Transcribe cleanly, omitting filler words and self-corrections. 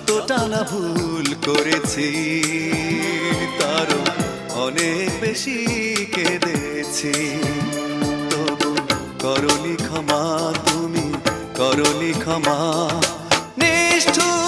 যতটা না ভুল করেছি তারও অনেক বেশি কেঁদেছি। তবু করনি ক্ষমা, তুমি করনি ক্ষমা। নিষ্ঠুর